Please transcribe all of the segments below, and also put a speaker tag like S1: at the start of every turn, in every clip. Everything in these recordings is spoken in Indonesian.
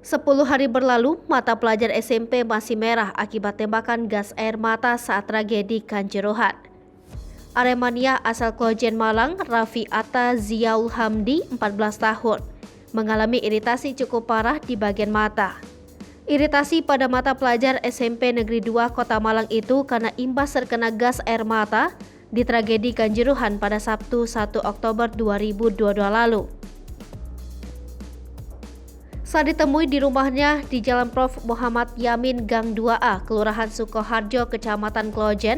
S1: 10 hari berlalu, mata pelajar SMP masih merah akibat tembakan gas air mata saat tragedi Kanjuruhan. Aremania asal Klojen Malang, Raffi Atta Ziaul Hamdi, 14 tahun, mengalami iritasi cukup parah di bagian mata. Iritasi pada mata pelajar SMP Negeri 2 Kota Malang itu karena imbas terkena gas air mata di tragedi Kanjuruhan pada Sabtu 1 Oktober 2022 lalu. Saat ditemui di rumahnya di Jalan Prof. Muhammad Yamin Gang 2A, Kelurahan Sukoharjo, Kecamatan Klojen,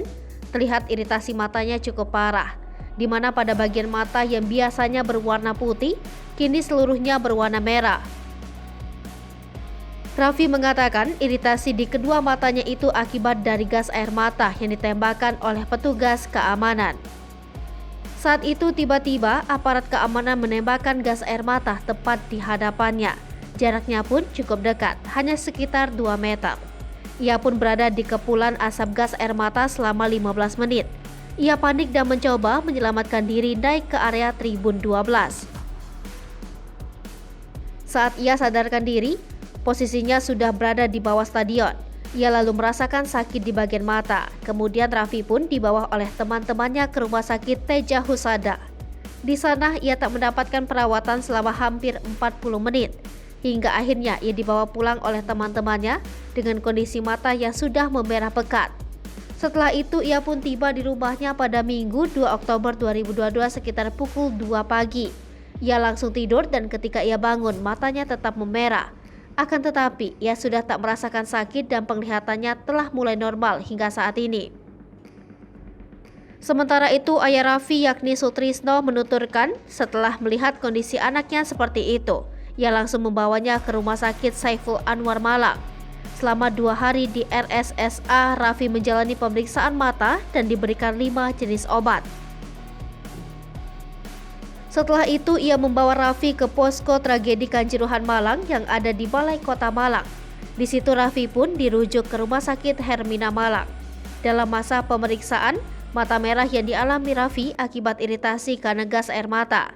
S1: terlihat iritasi matanya cukup parah, di mana pada bagian mata yang biasanya berwarna putih, kini seluruhnya berwarna merah. Raffi mengatakan iritasi di kedua matanya itu akibat dari gas air mata yang ditembakkan oleh petugas keamanan. Saat itu tiba-tiba aparat keamanan menembakkan gas air mata tepat di hadapannya. Jaraknya pun cukup dekat, hanya sekitar 2 meter. Ia pun berada di kepulan asap gas air mata selama 15 menit. Ia panik dan mencoba menyelamatkan diri naik ke area tribun 12. Saat ia sadarkan diri, posisinya sudah berada di bawah stadion. Ia lalu merasakan sakit di bagian mata. Kemudian Raffi pun dibawa oleh teman-temannya ke rumah sakit Teja Husada. Di sana ia tak mendapatkan perawatan selama hampir 40 menit. Hingga akhirnya ia dibawa pulang oleh teman-temannya dengan kondisi mata yang sudah memerah pekat. Setelah itu ia pun tiba di rumahnya pada Minggu 2 Oktober 2022 sekitar pukul 2 pagi. Ia langsung tidur dan ketika ia bangun matanya tetap memerah. Akan tetapi ia sudah tak merasakan sakit dan penglihatannya telah mulai normal hingga saat ini. Sementara itu ayah Raffi yakni Sutrisno menuturkan setelah melihat kondisi anaknya seperti itu, ia langsung membawanya ke Rumah Sakit Saiful Anwar Malang. Selama 2 hari di RSSA, Raffi menjalani pemeriksaan mata dan diberikan 5 jenis obat. Setelah itu, ia membawa Raffi ke posko tragedi Kanjuruhan Malang yang ada di Balai Kota Malang. Di situ Raffi pun dirujuk ke Rumah Sakit Hermina Malang. Dalam masa pemeriksaan, mata merah yang dialami Raffi akibat iritasi karena gas air mata.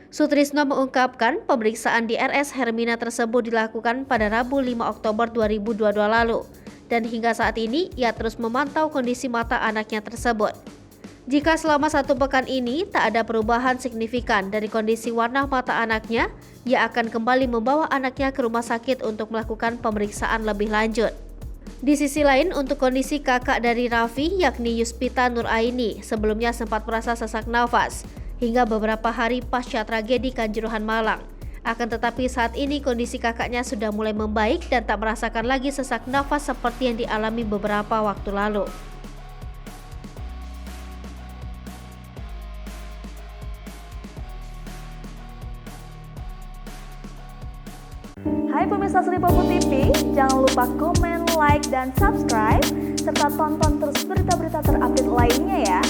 S1: Sutrisno mengungkapkan pemeriksaan di RS Hermina tersebut dilakukan pada Rabu 5 Oktober 2022 lalu dan hingga saat ini ia terus memantau kondisi mata anaknya tersebut. Jika selama 1 pekan ini tak ada perubahan signifikan dari kondisi warna mata anaknya, ia akan kembali membawa anaknya ke rumah sakit untuk melakukan pemeriksaan lebih lanjut. Di sisi lain, untuk kondisi kakak dari Raffi yakni Yuspita Nuraini sebelumnya sempat merasa sesak nafas hingga beberapa hari pasca tragedi Kanjuruhan Malang. Akan tetapi saat ini kondisi kakaknya sudah mulai membaik dan tak merasakan lagi sesak nafas seperti yang dialami beberapa waktu lalu.
S2: Hai pemirsa Seripopo TV, jangan lupa komen, like, dan subscribe, serta tonton terus berita-berita terupdate lainnya ya.